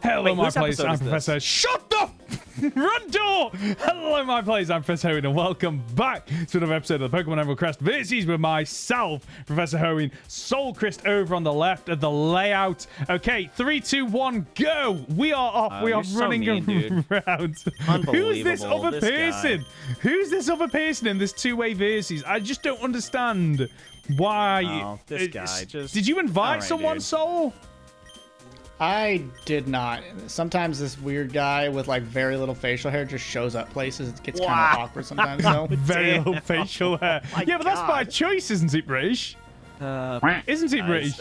Hello, Wait, my whose players. episode I'm is this? Professor. Shut the front door! Hello, my players. I'm Professor Hoenn, and welcome back to another episode of the Pokemon Emerald Crest versus with myself, Professor Hoenn. Soul Crest over on the left of the layout. Okay, 3, 2, 1, go! We are off. We are running around. Who's this other person? Who's this other person in this two-way versus? I just don't understand why. Oh, this guy just. Did you invite someone, dude. Soul? I did not. Sometimes this weird guy with like very little facial hair just shows up places. It gets kind of awkward sometimes, though. Very little facial hair. Yeah, but that's by choice, isn't it, British? Isn't it, British?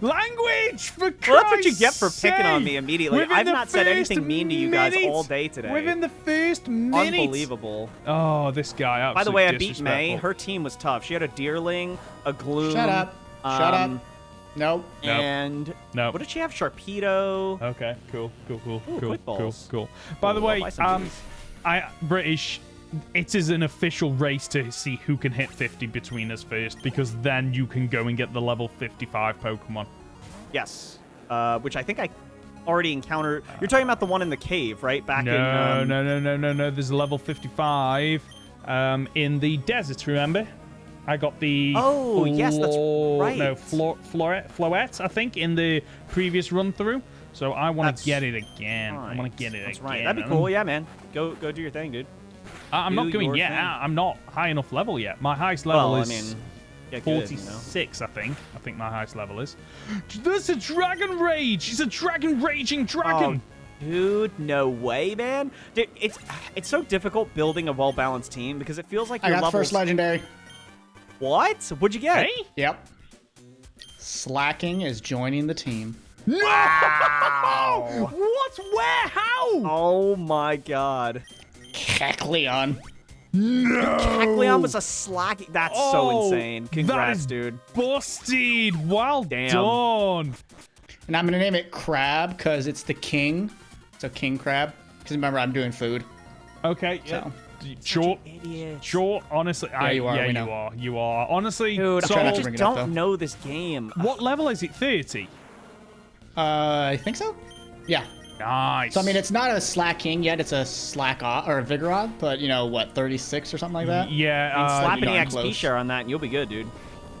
Language, for Christ's Well, that's what you get for picking on sake. me immediately. Within I've the not said anything mean to you guys minute. all day today. Within the first minute. Unbelievable. Oh, this guy. By the way, I beat disrespectful. May. Her team was tough. She had a Deerling, a Gloom. Shut up. Shut up. Nope. And Nope. what did she have? Sharpedo. Okay, cool. Ooh, Cool. quick balls. By the Ooh, way, I'll buy some of these. British, it is an official race to see who can hit 50 between us first, because then you can go and get the level 55 Pokemon. Yes. Which I think I already encountered. You're talking about the one in the cave, right? Back in. No. There's a level 55 in the desert, remember? I got the yes, that's right. No, Floette, I think, in the previous run through. So I want to get it again. Right. I want to get it That's again. right. That'd be cool. Yeah, man. Go do your thing, dude. I'm Do not going your yet. thing. I'm not high enough level yet. My highest level Well, is I mean, get 46, good, I think. I think my highest level is. There's a Dragon Rage. He's a dragon raging dragon. Oh, dude, no way, man. Dude, it's so difficult building a well-balanced team because it feels like I your got the levels. first legendary. What? What'd you get? Hey? Yep. Slacking is joining the team. No! Wow. What? Where? How? Oh my god. Kecleon. No! Cacleon was a slacking. That's so insane. Congrats, that is dude. Busted. Well Damn. done. And I'm going to name it Crab because it's the king. So King Crab. Because remember, I'm doing food. Okay. So. Sure. Idiot. Sure. Honestly, you are, Yeah, we you know. are. You are. Honestly, Dude, trying I not to just bring it up, don't though. know this game. what level is it? 30. I think so. Yeah. Nice. So I mean, it's not a Slacking yet. It's a or a Vigorot, but you know what, 36 or something like that. Yeah. I mean, slap an darn EXP close. share on that and you'll be good, dude.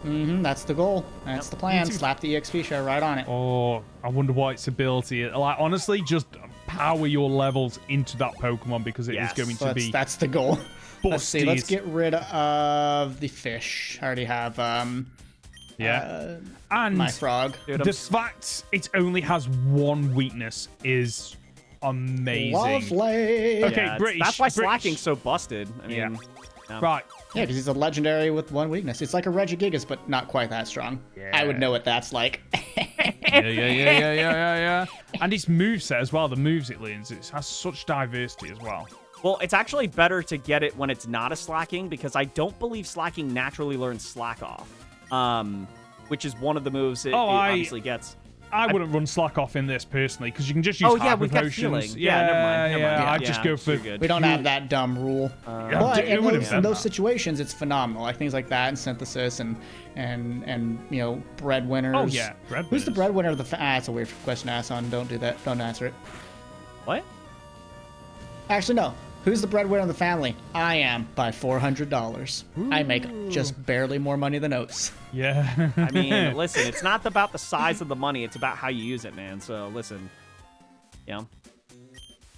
That's the goal. That's the plan. Me too. Slap the EXP share right on it. Oh, I wonder what its ability is. Like, honestly, just power your levels into that Pokemon because it is Yes. going So to be that's the goal. Let's see. Let's busted. get rid of the fish. I already have and my frog. Dude, the fact it only has one weakness is amazing. Lovely. Okay, Yeah, British. that's why British. Slacking's so busted. I mean, Yeah. Right. Yeah, because he's a legendary with one weakness. It's like a Regigigas, but not quite that strong. I would know what that's like. Yeah. And its moveset as well, the moves it learns, it has such diversity as well. Well, it's actually better to get it when it's not a Slacking because I don't believe Slacking naturally learns Slack Off, which is one of the moves it obviously gets. I wouldn't run Slack Off in this personally because you can just use Hyper we've got Potions. feeling. Yeah, never mind. I'd just go for. you're good. We don't have that dumb rule. But it in would've those, been in those that. situations, it's phenomenal. Like things like that and synthesis and you know, breadwinners. Oh, yeah, Who's the breadwinners. breadwinner of the that's a weird question to ask on. Don't do that. Don't answer it. What? Actually, no. Who's the breadwinner of the family? I am by $400. I make just barely more money than Oats. Yeah. I mean, listen, it's not about the size of the money; it's about how you use it, man. So listen, yeah.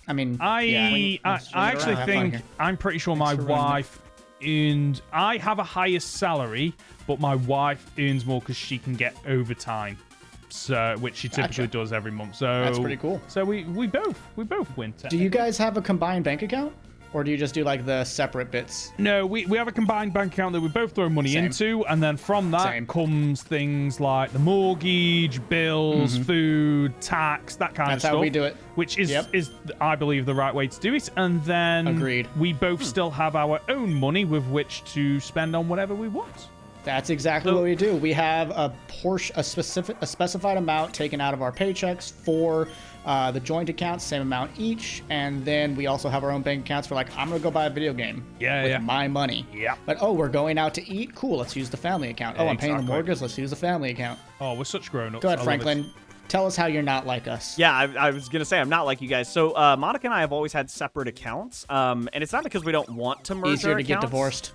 I mean, I actually think I'm pretty sure my wife earned. I have a higher salary, but my wife earns more because she can get overtime, so which she typically does every month. So That's pretty cool. So we both win. Do you guys have a combined bank account? Or do you just do like the separate bits? No, we have a combined bank account that we both throw money Same. into, and then from that Same. comes things like the mortgage, bills, food, tax, that kind of That's stuff. how we do it. Which is, I believe, the right way to do it. And then Agreed. we both still have our own money with which to spend on whatever we want. That's exactly what we do. We have a specified amount taken out of our paychecks for the joint accounts, same amount each, and then we also have our own bank accounts for like, I'm gonna go buy a video game with my money. Yeah. But we're going out to eat. Cool. Let's use the family account. I'm paying the Exactly. mortgage. Let's use the family account. Oh, we're such grown-ups. Go ahead, I love Franklin. Tell us how you're not like us. Yeah, I was gonna say I'm not like you guys. So Monica and I have always had separate accounts, and it's not because we don't want to merge. Easier our to get accounts. divorced.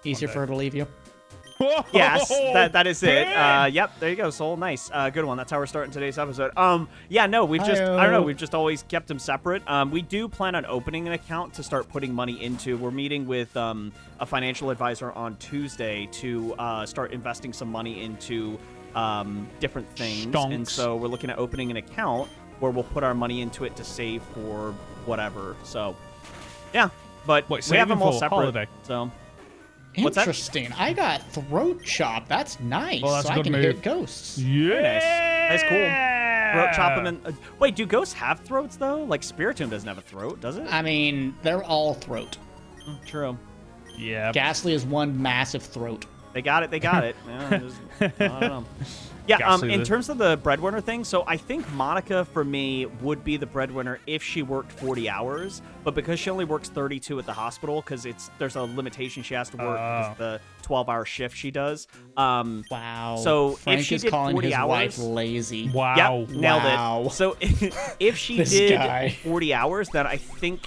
Easier for her to leave you. Yes, that is it. Yep, there you go, Soul. Nice, good one. That's how we're starting today's episode. Yeah, no, we've just I don't know, we've just always kept them separate. We do plan on opening an account to start putting money into. We're meeting with a financial advisor on Tuesday to start investing some money into different things. Stonks. And so we're looking at opening an account where we'll put our money into it to save for whatever. So yeah, but we have them all separate. Holiday. So. What's that? Interesting. I got throat chop. That's nice. Well, that's so a I good can move. hear ghosts. Yeah. That's cool. Throat chop them in. Wait, do ghosts have throats though? Like Spiritomb doesn't have a throat, does it? I mean, they're all throat. True. Yeah. Ghastly is one massive throat. They got it. Yeah, I don't know. Yeah, Ghastly in the- terms of the breadwinner thing, so I think Monica, for me, would be the breadwinner if she worked 40 hours, but because she only works 32 at the hospital, because there's a limitation she has to work because of the 12-hour shift she does. Wow. So Frank if she is did calling 40 his hours, wife lazy. Wow. Yep, nailed Wow. it. So if she This did guy. 40 hours, then I think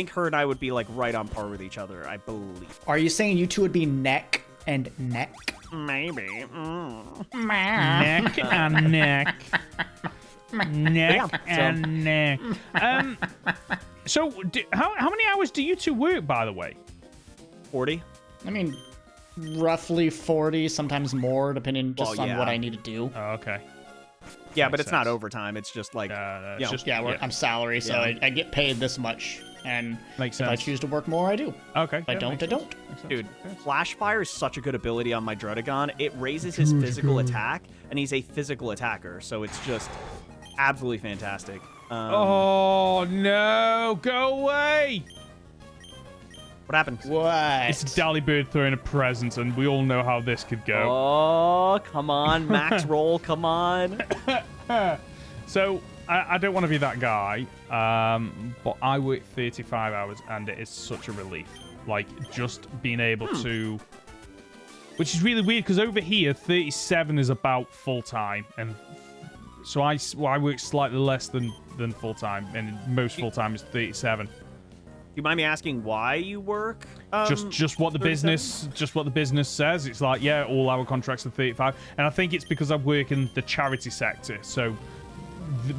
her and I would be like right on par with each other, I believe. Are you saying you two would be neck and neck? Maybe. Neck and neck. Neck Yeah, so- and neck. So, how many hours do you two work, by the way? 40? I mean, roughly 40, sometimes more, depending just Well, on yeah. what I need to do. Oh, okay. Yeah, Makes but it's not sense. overtime. It's just like, It's you know, just Yeah, I'm salary, so Yeah. I get paid this much. And Makes if I sense. choose to work more, I do. Okay. If I don't, I don't. dude, Flash Fire is such a good ability on my Dredagon. It raises his physical attack, and he's a physical attacker, so it's just absolutely fantastic. Oh no! Go away! What happened? What? It's Dallybird throwing a present, and we all know how this could go. Oh, come on, Max Roll, come on. So I don't want to be that guy, but I work 35 hours, and it is such a relief. Like just being able to, which is really weird because over here 37 is about full time, and so I work slightly less than full time, and most full time is 37. Do you mind me asking why you work? Just what the 37? business says. It's like, yeah, all our contracts are 35, and I think it's because I work in the charity sector, so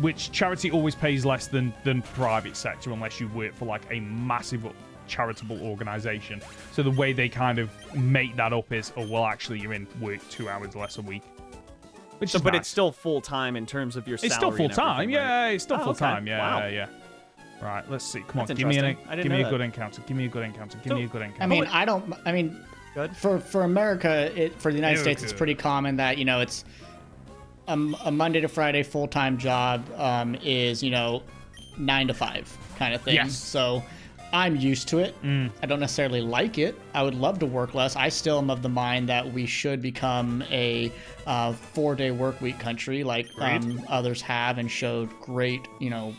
which charity always pays less than private sector unless you work for like a massive charitable organization. So the way they kind of make that up is, oh well, actually you're in work 2 hours less a week. Which is But nice. it's still full time in terms of your salary. It's still full and time. everything, Yeah, right? it's still Oh, full okay. time. Yeah, Wow. yeah. Right, let's see. Come on, That's give me interesting. I didn't give me know a good that. encounter. Give me a good encounter. Give me a good encounter. I mean, Good. for America, for the United Yeah, States, it's good. pretty common that, it's a Monday to Friday full-time job is, 9 to 5 kind of thing. Yes. So I'm used to it. I don't necessarily like it. I would love to work less. I still am of the mind that we should become a 4-day work week country like others have and showed great,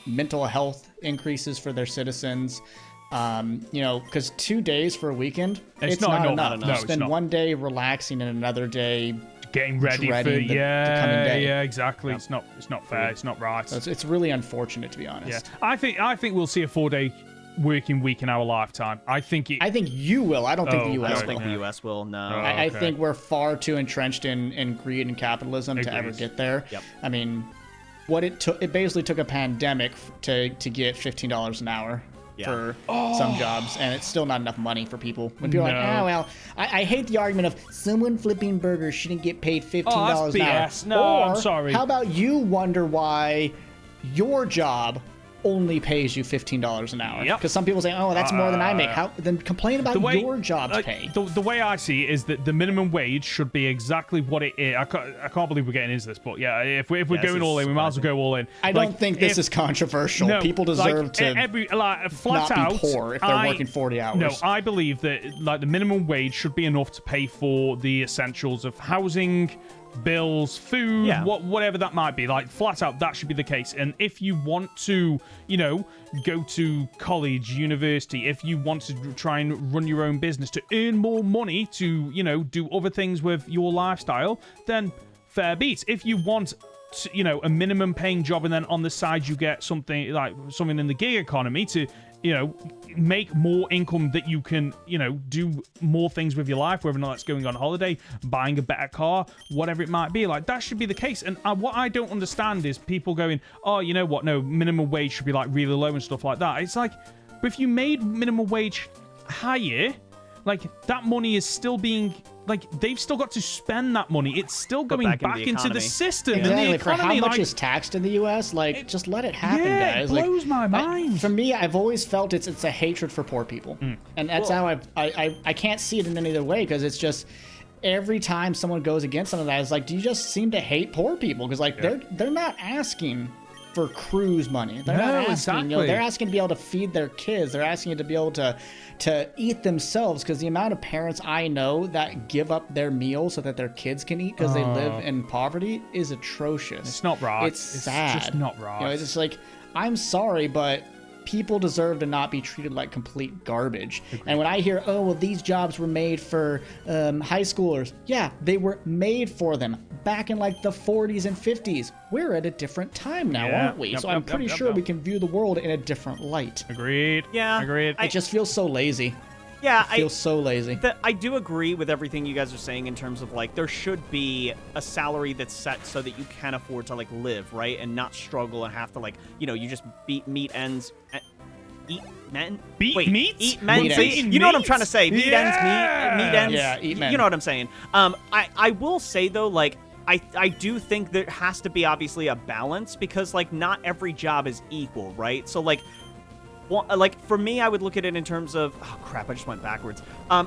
mental health increases for their citizens. Because 2 days for a weekend, It's it's not not enough. enough. No, You it's spend not. one day relaxing and another day. Getting ready for dreading the coming day. yeah, exactly. It's not fair. It's not right. So it's really unfortunate, to be honest. Yeah, I think we'll see a 4-day working week in our lifetime. I think I think you will. I don't think the Oh, I U.S. don't will. think the U.S. will. No. Oh. I Okay. think we're far too entrenched in greed and capitalism to ever Agreed. get there. Yep. I mean, what it basically took a pandemic to get $15 an hour Yeah. for some jobs, and it's still not enough money for people. When people are like, No. oh well, I hate the argument of someone flipping burgers shouldn't get paid $15 an hour. BS. No, or, I'm sorry. How about you wonder why your job only pays you $15 an hour? Yep. Because some people say, oh, that's more than I make. How then complain about your job's pay. The way I see it is that the minimum wage should be exactly what it is. I can't believe we're getting into this, but yeah, if we're this going all is in, we might as well go all in. I don't think this is controversial. No, People deserve to flat not out, be poor if they're working 40 hours. No, I believe that the minimum wage should be enough to pay for the essentials of housing, bills, food, Yeah. whatever that might be. Like flat out, that should be the case. And if you want to, go to college, university, if you want to try and run your own business to earn more money to, do other things with your lifestyle, then fair beats. If you want, you know, a minimum paying job and then on the side you get something in the gig economy to, you know, make more income that you can, you know, do more things with your life, whether or not it's going on holiday, buying a better car, whatever it might be. Like, that should be the case. And what I don't understand is people going, oh, you know what, no, minimum wage should be like really low and stuff like that. It's like, but if you made minimum wage higher, like, that money is still being, like, they've still got to spend that money. It's still going back into the system and the economy. For how much is taxed in the U.S., like, just let it happen, guys. It blows my mind. For me, I've always felt it's a hatred for poor people. And that's how I can't see it in any other way, because it's just, every time someone goes against some of that, it's like, do you just seem to hate poor people? Because, like, they're not asking for cruise money. They're not asking, you know, they're asking to be able to feed their kids. They're asking to be able to eat themselves, because the amount of parents I know that give up their meals so that their kids can eat because they live in poverty is atrocious. It's not right. It's sad. It's just not right. You know, it's just like, I'm sorry, but people deserve to not be treated like complete garbage. Agreed. And when I hear, oh, well, these jobs were made for high schoolers. Yeah, they were made for them back in like the 40s and 50s. We're at a different time now, aren't we? So I'm pretty sure we can view the world in a different light. Agreed. Yeah. Agreed. It just feels so lazy. Yeah, I feel so lazy. I do agree with everything you guys are saying in terms of, like, there should be a salary that's set so that you can afford to, like, live, right? And not struggle and have to, like, you know, you just meet ends. Eat men? Eat men? You know what I'm trying to say. Meat ends. Yeah, eat men. You know what I'm saying. I will say, though, like, I do think there has to be, obviously, a balance, because, like, not every job is equal, right? So, like, well, like, for me, I would look at it in terms of, oh crap, I just went backwards.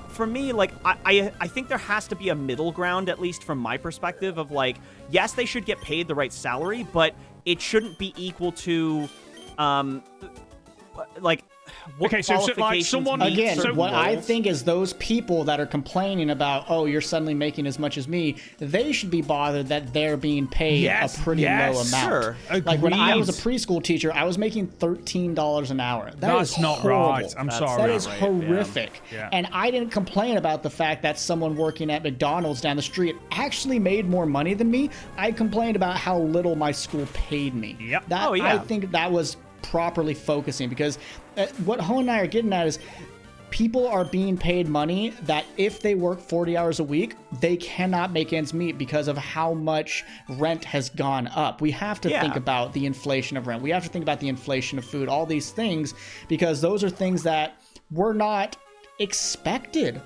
For me, like, I think there has to be a middle ground, at least from my perspective, of, like, yes, they should get paid the right salary, but it shouldn't be equal to, like, what qualifications someone again. What roles. I think is those people that are complaining about, oh, you're suddenly making as much as me, they should be bothered that they're being paid a pretty low amount. Sure. Like, when I was a preschool teacher, I was making $13 an hour. That's not horrible. right. I'm sorry. That is horrific. Yeah. And I didn't complain about the fact that someone working at McDonald's down the street actually made more money than me. I complained about how little my school paid me. Yep. I think that was properly focusing, because what Ho and I are getting at is people are being paid money that if they work 40 hours a week, they cannot make ends meet because of how much rent has gone up. We have to think about the inflation of rent. We have to think about the inflation of food, all these things, because those are things that were not expected.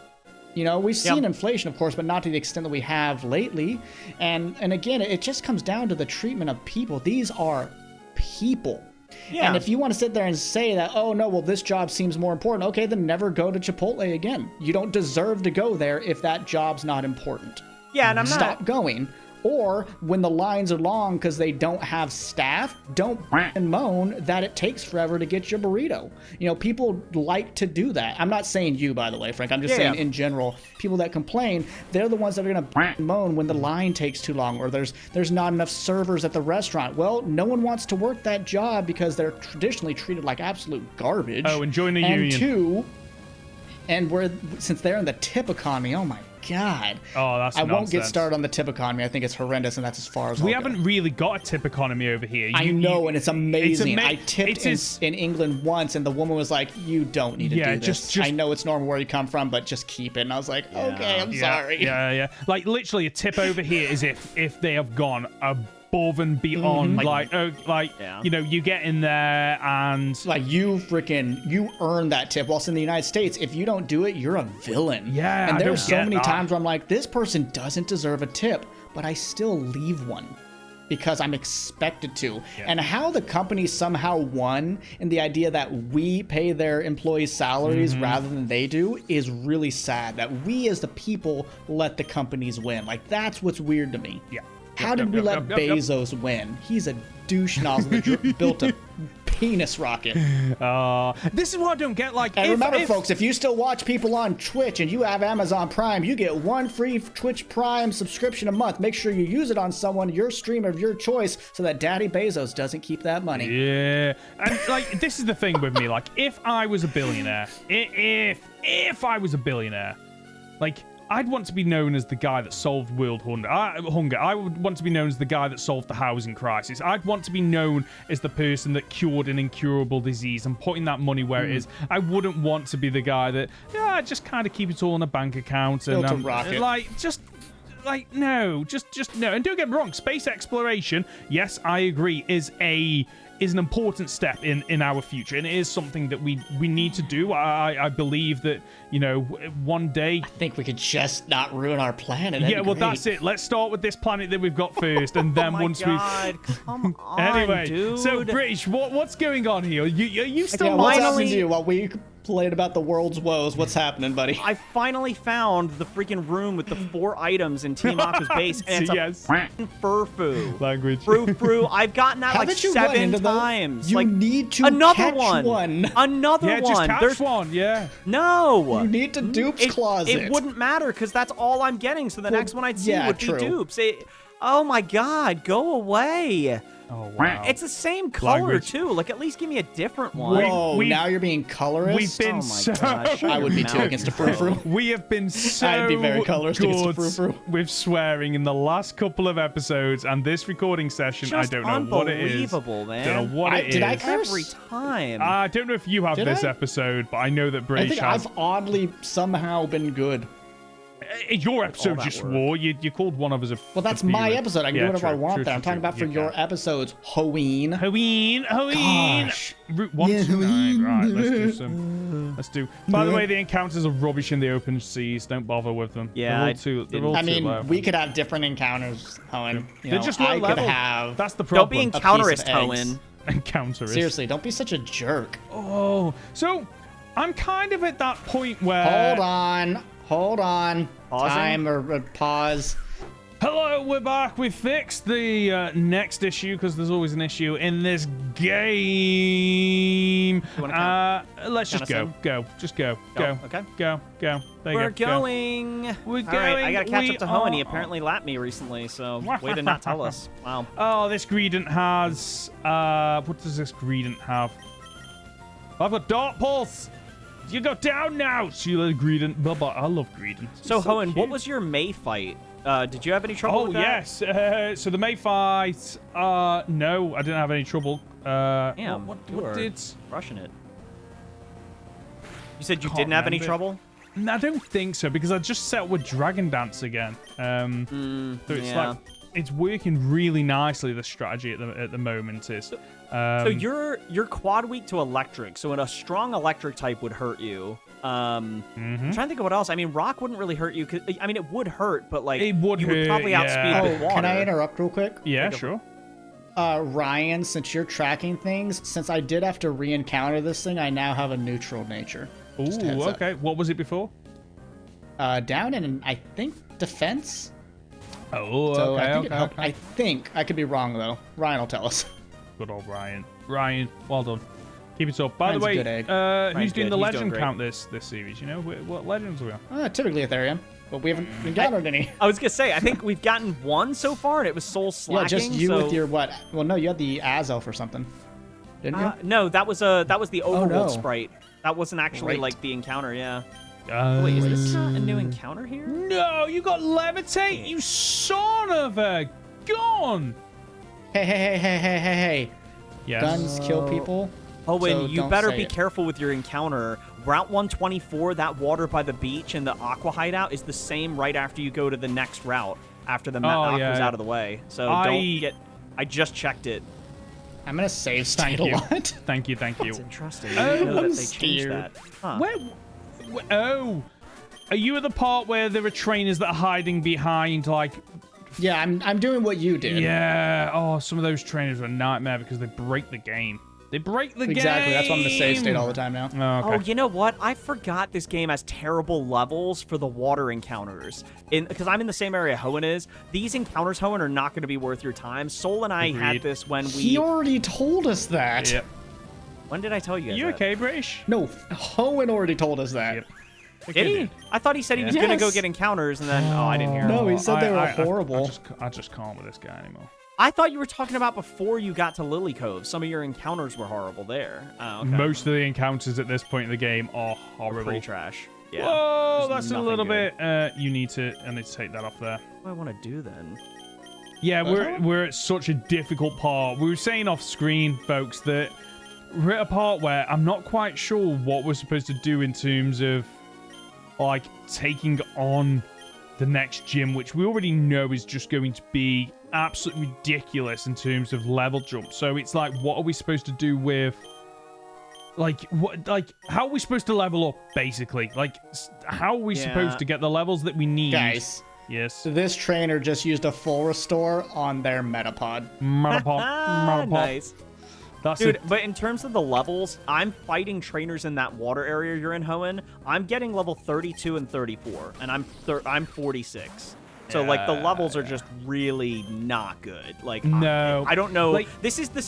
You know, we've seen inflation, of course, but not to the extent that we have lately. And again, it just comes down to the treatment of people. These are people. Yeah. And if you want to sit there and say that, oh, no, well, this job seems more important, okay, then never go to Chipotle again. You don't deserve to go there if that job's not important. Yeah, and Stop going. Or when the lines are long because they don't have staff, don't moan that it takes forever to get your burrito. You know, people like to do that. I'm not saying you, by the way, Frank. I'm just saying in general, people that complain, they're the ones that are going to moan when the line takes too long or there's not enough servers at the restaurant. Well, no one wants to work that job because they're traditionally treated like absolute garbage. Oh, and join the union. And two, since they're in the tip economy, oh my God. Oh, that's I nonsense. won't get started on the tip economy. I think it's horrendous, and that's as far as we I'll haven't go. really got a tip economy over here. I know, and it's amazing. I tipped in in England once, and the woman was like, you don't need to do this. I know it's normal where you come from, but just keep it. And I was like, okay, I'm sorry. Yeah. Like, literally, a tip over here is if they have gone above and beyond, you know, you get in there and like you earn that tip. Whilst in the United States, if you don't do it, you're a villain. Yeah, and there's so many times where I'm like, this person doesn't deserve a tip, but I still leave one because I'm expected to. Yeah. And how the company somehow won in the idea that we pay their employees' salaries rather than they do is really sad. That we as the people let the companies win. Like, that's what's weird to me. Yeah. How did we let Bezos win? He's a douche nozzle that built a penis rocket. This is what I don't get. Like, and remember, folks, if you still watch people on Twitch and you have Amazon Prime, you get one free Twitch Prime subscription a month. Make sure you use it on someone, your streamer of your choice, so that Daddy Bezos doesn't keep that money. Yeah. And, like, this is the thing with me. Like, if I was a billionaire, if I was a billionaire, like, I'd want to be known as the guy that solved world hunger. I would want to be known as the guy that solved the housing crisis. I'd want to be known as the person that cured an incurable disease and putting that money where it is. I wouldn't want to be the guy that, just kind of keep it all in a bank account and Built a rocket. no. And don't get me wrong, space exploration, yes, I agree, is an important step in our future, and it is something that we need to do. I believe that, one day. I think we could just not ruin our planet. Yeah, well, that's it. Let's start with this planet that we've got first, and then once we. Come on, anyway, dude. so British, what's going on here? You still what's finally? happening to you while we played about the world's woes? What's happening, buddy? I finally found the freaking room with the 4 items in Team Aqua's base, and it's Yes. a furfu. Language. Frou. I've gotten that Haven't you run 7 into them? times. You like, need to another catch one. Another Yeah, one. just catch There's one. Yeah. no. You need to dupes closet. It wouldn't matter because that's all I'm getting. So the next one I'd see yeah, would true. be dupes. Oh my god, go away. Oh wow. It's the same color Language. too. Like at least give me a different one. Whoa, now you're being colorist? We've been Oh my so. gosh. I would be too against a frou-frou. We have been so I'd be very colorist against a good frou-frou. with swearing in the last couple of episodes, and this recording session, Just I don't know what it is. unbelievable, man. Don't know what it is. Did I curse? Every time. I don't know if you have Did this I? episode, but I know that I British think has. I've oddly somehow been good. Your episode that you work. swore. You called one of us a. Well, that's a my feeler. episode. I can Yeah, do whatever I true, want true, there. I'm true, talking about true. for You your can. episodes, Halloween. Halloween. Gosh. Route 129. Right, let's do some. Let's do. By the way, the encounters are rubbish in the open seas. Don't bother with them. Yeah, they're all I too low. mean, we could have different encounters, Owen. You They're know, just low I level. could have. That's the Don't be problem. encounterist, piece of eggs. Owen. Encounterist. Seriously, don't be such a jerk. Oh, so I'm kind of at that point where. Hold on. Pausing? Time or pause. Hello, we're back. We fixed the next issue because there's always an issue in this game. You wanna Let's just count us go. Just go. Go, okay. Go. There you We're go. going. We're All right, I gotta catch going. up to Hoenn. He We apparently lapped me recently, so way to not tell us. Wow. Oh, this Greedent has. What does this Greedent have? I've got Dart Pulse. You go down now. See you later, Greedent. Bye bye. I love Greedent. So, Hoenn, what cute. was your May fight? Did you have any trouble Oh, with that? yes. So the May fight, no, I didn't have any trouble. Damn, what you were did... rushing it. You said you Can't didn't have any remember. trouble? No, I don't think so, because I just set up with Dragon Dance again. So it's yeah. like, it's working really nicely, the strategy at the moment is. So you're quad weak to electric, so a strong electric type would hurt you. I'm trying to think of what else. I mean, rock wouldn't really hurt you. I mean, it would hurt, but like It would you would hurt, probably yeah. outspeed with water. Can I interrupt real quick? Yeah, sure. Ryan, since you're tracking things, since I did have to re-encounter this thing, I now have a neutral nature. Ooh, Just a heads up. okay. What was it before? Down in, I think, defense. Oh, So okay, I think it okay, helped. okay. I think I could be wrong though. Ryan will tell us. Good old Ryan. Ryan, well done. Keep it up. By Ryan's the a way, good egg. who's Ryan's doing good. the He's doing legend great. count this series? You know, what legends are we on? Typically Ethereum, but we haven't encountered any. I was gonna say, I think we've gotten one so far, and it was soul slacking. Yeah, just you so... with your what? Well, no, you had the Azelf or something, didn't you? No, that was the overworld no. sprite. That wasn't actually Right. like the encounter. Yeah. Wait, is this not a new encounter here? No, you got levitate, you son of a gun. Hey. Yes. Guns kill people. Owen, so you don't better say be it. careful with your encounter. Route 124, that water by the beach and the Aqua hideout is the same right after you go to the next route, after the Aqua's yeah. out of the way. So don't get... I just checked it. I'm gonna save state Thank a you. lot. Thank you. It's interesting. I didn't know I'm that they changed scared. that. Huh. Oh, are you at the part where there are trainers that are hiding behind, like? Yeah, I'm doing what you did. Yeah. Oh, some of those trainers are a nightmare because they break the game. They break the game. Exactly. That's why I'm gonna save state all the time now. Oh, okay. Oh, you know what? I forgot this game has terrible levels for the water encounters. Because I'm in the same area Hoenn is. These encounters, Hoenn, are not going to be worth your time. Soul and I Agreed. had this when we... He already told us that. Yep. When did I tell you guys You that? okay, British? No, Hoenn already told us that. Yep. Did he? I thought he said he was going to go Yes. get encounters, and then... Oh, I didn't hear him. No, he said they were I horrible. I just can't with this guy anymore. I thought you were talking about before you got to Lily Cove. Some of your encounters were horrible there. Oh, okay. Most of the encounters at this point in the game are horrible. Pretty trash. Yeah. Whoa, there's that's a nothing little good. bit. I need to take that off there. What do I want to do then? Yeah, we're at such a difficult part. We were saying off screen, folks, that we're at a part where I'm not quite sure what we're supposed to do in terms of like taking on the next gym, which we already know is just going to be absolutely ridiculous in terms of level jump. So it's like, what are we supposed to do with how are we supposed to level up, basically? Like, how are we supposed to get the levels that we need? Guys. Yes. This trainer just used a full restore on their Metapod. Metapod. Nice. That's Dude, it. but in terms of the levels, I'm fighting trainers in that water area you're in, Hoenn. I'm getting level 32 and 34, and I'm 46. So like the levels are just really not good. Like no, I don't know. Like, this is the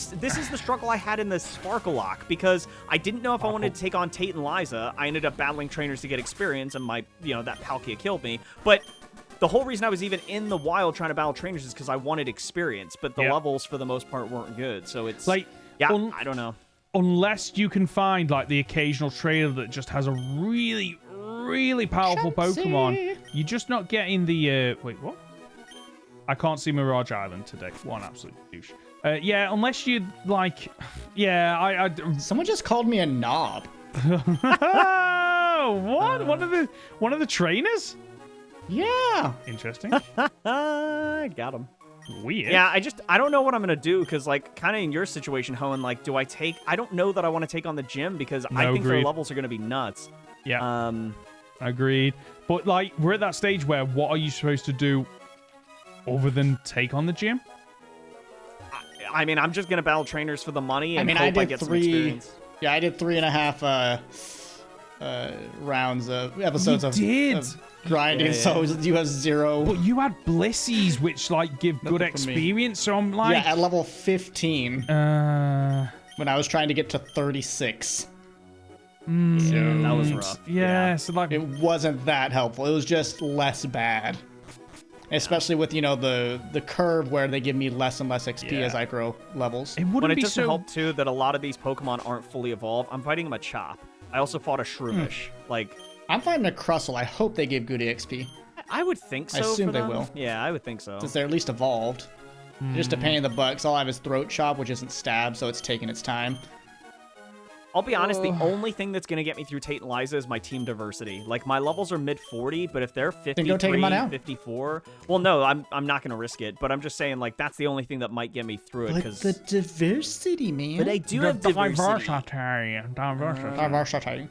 struggle I had in the Sparkle Lock because I didn't know if I wanted to take on Tate and Liza. I ended up battling trainers to get experience, and my that Palkia killed me. But the whole reason I was even in the wild trying to battle trainers is because I wanted experience. But the levels for the most part weren't good. So it's like I don't know. Unless you can find like the occasional trainer that just has a really, really powerful Pokemon, you're just not getting the wait, what? I can't see Mirage Island today. What an absolute douche. Yeah, unless you like, I Someone just called me a knob. what? One of the trainers? Yeah. Interesting. Got him. Weird. Yeah, I don't know what I'm gonna do because like kind of in your situation, Hoenn, like do I take? I don't know that I want to take on the gym because I think their levels are gonna be nuts. Yeah. Agreed. But like we're at that stage where what are you supposed to do other than take on the gym? I mean, I'm just gonna battle trainers for the money and I hope I did get some 3. experience. Yeah, I did 3.5 rounds of episodes of grinding, Yeah. so you have 0. But you had Blissies, which like give good experience. So I'm like, yeah, at level 15 when I was trying to get to 36. That was rough. Yeah, so like It wasn't that helpful. It was just less bad. Especially with, the curve where they give me less and less XP as I grow levels. it wouldn't When it be doesn't so. help too that a lot of these Pokemon aren't fully evolved. I'm fighting a Machop. I also fought a Shroomish. Like I'm fighting a Crustle. I hope they give good XP, I would think so. I assume for they them. will. Yeah, I would think so. since they're at least evolved. Just a pain in the butt, 'cause all I have is Throat Chop, which isn't stab, so it's taking its time. I'll be honest, the only thing that's going to get me through Tate and Liza is my team diversity. Like, my levels are mid-40, but if they're 53, go take 'em on out. 54... Well, no, I'm not going to risk it, but I'm just saying, like, that's the only thing that might get me through it, because... the diversity, man. But I do have diversity. Diversity.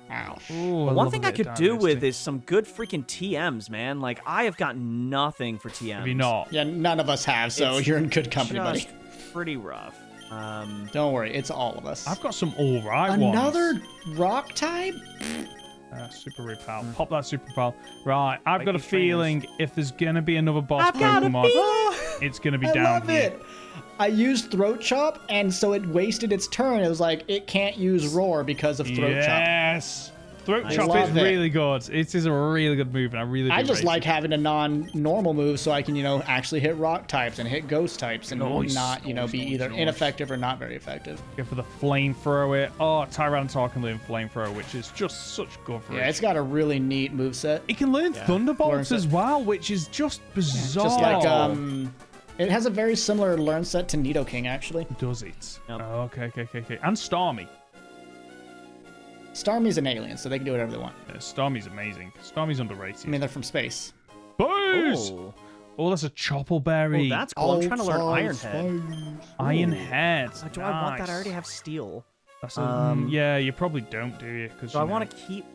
Ouch. Ooh, I One love thing a I bit could of do with diversity. is some good freaking TMs, man. Like, I have got nothing for TMs. Have you not? Yeah, none of us have, so It's you're in good company, Just buddy. pretty rough. Don't worry, it's all of us. I've got some alright ones. Another rock type? Super repel. Pop that super repel. Right, I've got a Might be trainers. feeling if there's gonna be another boss I've got a Pokemon, feeling. it's gonna be I down love here. it. I used Throat Chop, and so it wasted its turn. It was like, it can't use Roar because of Throat Chop. Yes. Throat I Chop is love it. really good. It is a really good move, and I really do I just rate like it. having a non-normal move so I can, actually hit rock types and hit ghost types and Nice, not, nice, be either nice. ineffective or not very effective. Go for the flamethrower. Oh, Tyranitar can learn flamethrower, which is just such coverage. Yeah, it's got a really neat moveset. It can learn Thunderbolts Learns as it. well, which is just bizarre. Just like, it has a very similar learn set to Nidoking, actually. Does it? Yep. Oh, okay. And Starmie. Starmie's an alien, so they can do whatever they want. Yeah, Starmie's amazing. Starmie's underrated. I mean, they're from space. Booze! Oh. Oh, that's a Choppleberry. Oh, that's cool. I'm trying to learn Iron Head. Iron Head. Do I want that? I already have Steel. That's a, yeah, you probably don't, do you? Because So I want to keep...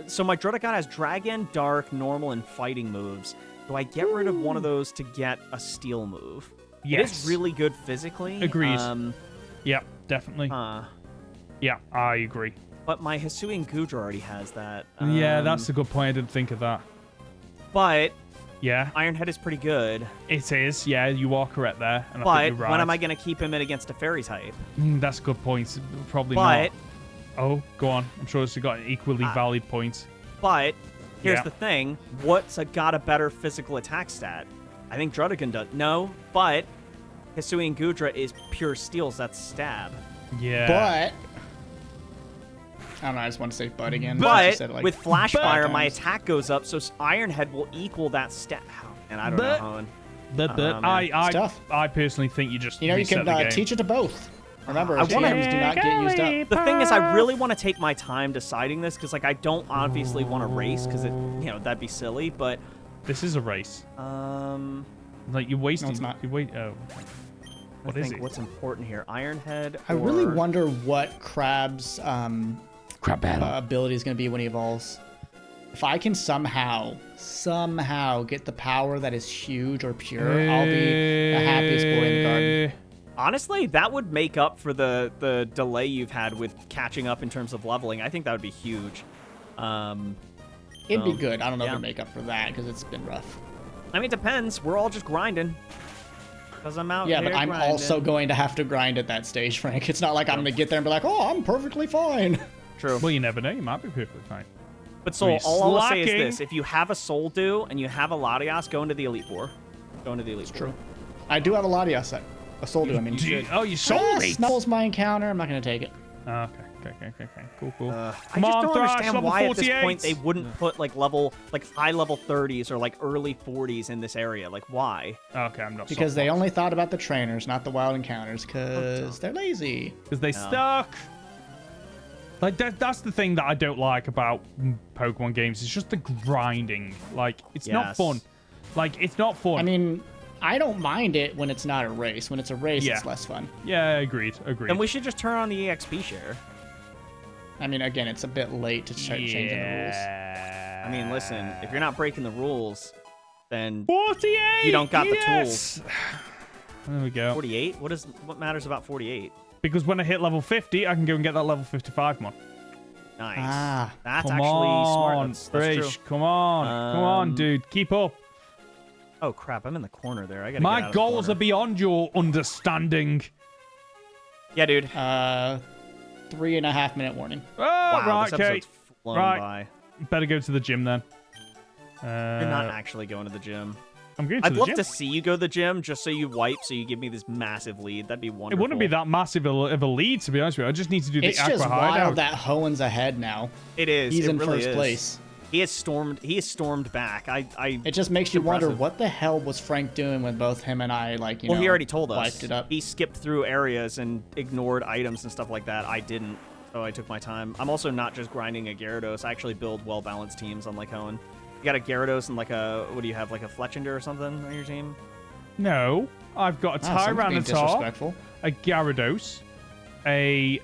So my Drudicott has Dragon, Dark, Normal, and Fighting moves. Do I get rid of one of those to get a Steel move? It Yes. is really good physically. Agreed. Yeah, definitely. Huh. Yeah, I agree. But my Hisuian Goodra already has that. Yeah, that's a good point. I didn't think of that. But Yeah, Iron Head is pretty good. it is. Yeah, you are correct there. And I But think you're right. when am I going to keep him in against a Fairy type? That's a good point. Probably But, not. Oh, go on. I'm sure it's got an equally valid point. but here's Yeah. the thing. What's got a better physical attack stat? I think Druddigan does. No, but Hisuian Goodra is pure Steel, so that's Stab. Yeah. But I don't know, I just want to say Bud again. But said, like, with Flash Fire, my times. attack goes up, so Iron Head will equal that stat. And I don't know, Owen. I personally think you just You know, you reset can the game. teach it to both. Remember, I wanna- TMs do not get used up. The thing is, I really want to take my time deciding this, because, like, I don't obviously want to race, because, that'd be silly, but... This is a race. Like, you're wasting... No, it's not. You wait... Oh. What is it? What's important here? Iron Head I really wonder what Crab's Crab battle. ability is going to be when he evolves. If I can somehow get the power that is huge or pure, I'll be the happiest boy in the garden. Honestly, that would make up for the delay you've had with catching up in terms of leveling. I think that would be huge. It'd be good. I don't know if yeah. it'd make up for that because it's been rough. I mean, it depends. We're all just grinding. Because I'm out Yeah, here but I'm grinding. also going to have to grind at that stage, Frank. It's not like I'm going to get there and be like, oh, I'm perfectly fine. True. Well, you never know. You might be perfectly fine. But Soul, all I will say is slacking. this. If you have a Soul Dew and you have a Latias, go into the Elite Four. Go into the Elite Four. True. I do have a Latias set. A Soul Dew, I mean. Oh, you sold me. Snubbles my encounter. I'm not going to take it. Okay. Cool. I Come just on, don't Thrash, understand level why at this 48. point they wouldn't put like high level 30s or like early 40s in this area. Like why? Okay, I'm not. Because they only thought about the trainers, not the wild encounters, because they're lazy. Because they suck. Like that's the thing that I don't like about Pokemon games. It's just the grinding. Like it's not Yes. fun. Like it's not fun. I mean, I don't mind it when it's not a race. When it's a race, Yeah. it's less fun. yeah, agreed. Then we should just turn on the EXP share. I mean, again, it's a bit late to start changing the rules. I mean, listen, if you're not breaking the rules, then 48. you don't got the yes! tools. There we go. 48? What matters about 48? Because when I hit level 50, I can go and get that level 55 mod. Nice. Ah. That's Come actually smart. on, That's Frisch. true. Come on, dude. Keep up. Oh crap! I'm in the corner there. I gotta. My get out of the goals corner. are beyond your understanding. Yeah, dude. 3.5 minute warning. Oh, Wow, right, this okay. episode's flown Right. by. Better go to the gym then. You're not actually going to the gym. I'm going to I'd the love gym. to see you go to the gym just so you wipe, so you give me this massive lead. That'd be It wonderful. wouldn't be that massive of a lead, to be honest with you. I just need to do It's the Aqua just hideout. wild that Hoen's ahead now. It is. He's it in really first is. place. He has stormed back. It just makes you wonder, impressive. what the hell was Frank doing when both him and I, like, Well, he already told us. wiped it up? He skipped through areas and ignored items and stuff like that. I didn't, so I took my time. I'm also not just grinding a Gyarados. I actually build well-balanced teams, unlike Hoenn. You got a Gyarados and like a, what do you have, like a Fletchinder or something on your team? No, I've got a Someone's being Tyranitar, disrespectful. a Gyarados, a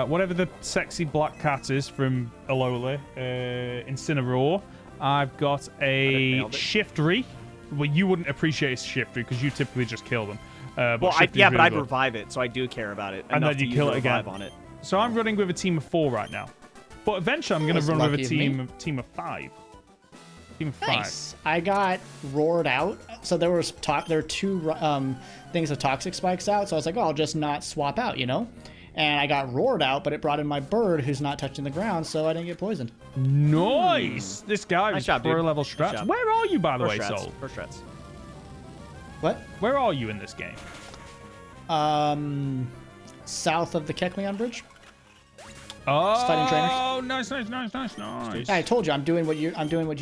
whatever the sexy black cat is from Alola, Incineroar. I've got a nailed it. Shiftry. Well, you wouldn't appreciate Shiftry because you typically just kill them. But Well, Shiftry's but really I'd good. revive it, so I do care about it. And enough then to you use kill a it again. revive on it. So I'm running with a team of 4 right now. But eventually I'm going That's to run with lucky a of me. team of 5. Team of 5. Nice. I got roared out. So there were 2 things of toxic spikes out. So I was like, oh, I'll just not swap out, you know? And I got roared out, but it brought in my bird who's not touching the ground, so I didn't get poisoned. Nice! This guy Nice is job, dude. pro level Nice strats. job. Where are you, by the way, First shreds. Soul? First shreds. What? Where are you in this game? South of the Kecleon Bridge. Oh, fighting trainers. Nice. I told you, I'm doing what you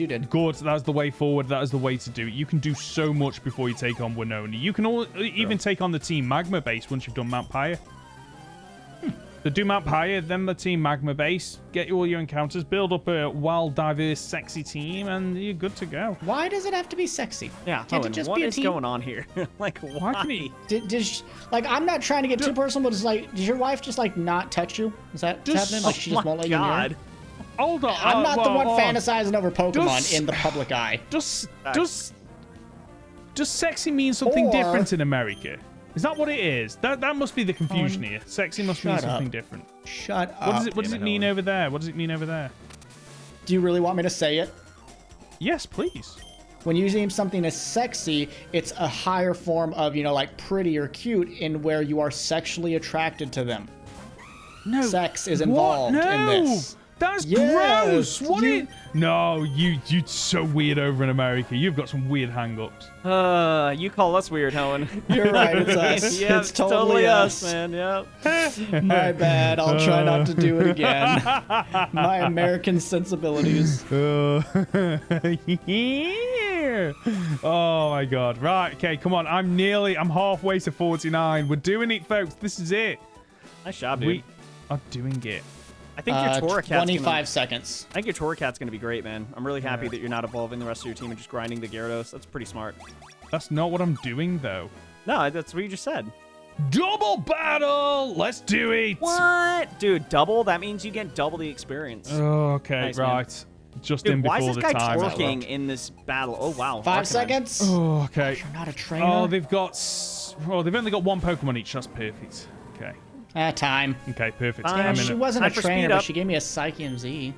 did. Good, that's the way forward. That is the way to do it. You can do so much before you take on Winona. You can even take on the Team Magma base once you've done Mount Pyre. So do Mount Pyre, then the Team Magma base, get all your encounters, build up a wild, diverse, sexy team, and you're good to go. Why does it have to be sexy? Yeah, Can't Hoenn, it just what be a is team? going on here? Like, why? can he- Like, I'm not trying to get too personal, but it's like, does your wife just like not touch you? Is that what's happening? Like, she just won't let you near her? Hold on. I'm not the one well, fantasizing over Pokemon Does- in the public eye. Does sexy mean something Or- different in America? Is that what it is? That must be the confusion here. Sexy must mean shut up. something different. Shut up. What does it mean over there? What does it mean over there? Do you really want me to say it? Yes, please. When you deem something as sexy, it's a higher form of, like pretty or cute in where you are sexually attracted to them. No. Sex is What? involved in No. this. That's Yes, gross. What? you- No, you're so weird over in America. You've got some weird hang-ups. You call us weird, Hoenn. You're right, it's us. Yeah, It's totally us. man. Yep. My bad. I'll try not to do it again. My American sensibilities. Oh my god. Right, okay, come on. I'm halfway to 49. We're doing it, folks. This is it. Nice job, dude. We are doing it. I think your Torracat's 25 seconds. I think your Torracat's gonna be great, man. I'm really happy that you're not evolving the rest of your team and just grinding the Gyarados. That's pretty smart. That's not what I'm doing, though. No, that's what you just said. Double battle! Let's do it! What? Dude, double? That means you get double the experience. Oh, okay, Nice, man. right. Just Dude, in why before is the this guy time. twerking in this battle? Oh, wow. 5 Arcanine. seconds. Oh, okay. You're not a trainer. Oh, they've only got one Pokemon each. That's perfect. Okay. Time. Okay, perfect. Fine. I'm Yeah, in she it. wasn't a Time for trainer, speed but up. she gave me a Psychium Z.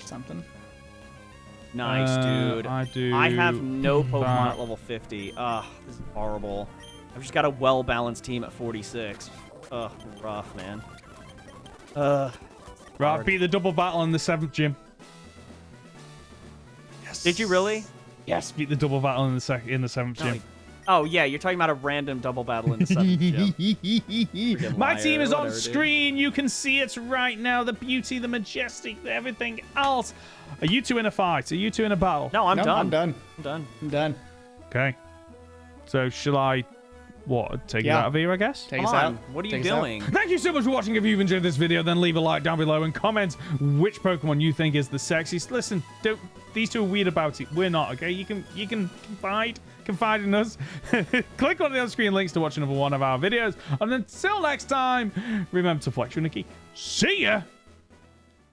Something. Nice, dude. I do I have no Pokemon that. at level 50. Ugh, this is horrible. I've just got a well-balanced team at 46. Ugh, rough, man. Right, hard. beat the double battle in the 7th gym. Yes. Did you really? Yes, beat the double battle in the 7th gym. Oh, yeah, you're talking about a random double battle in the 7th gym. My liar, team is on whatever, dude. screen. You can see it right now. The beauty, the majestic, everything else. Are you two in a fight? Are you two in a battle? No, I'm No, done. I'm done. I'm done. I'm done. Okay. So shall I, take it Yeah. out of here, I guess? Take Come us on. out. What are you Take us out. doing? Thank you so much for watching. If you've enjoyed this video, then leave a like down below and comment which Pokemon you think is the sexiest. Listen, these two are weird about it. We're not, okay? You can confide in us. Click on the on-screen links to watch another one of our videos. And until next time, remember to flex your geek. See ya!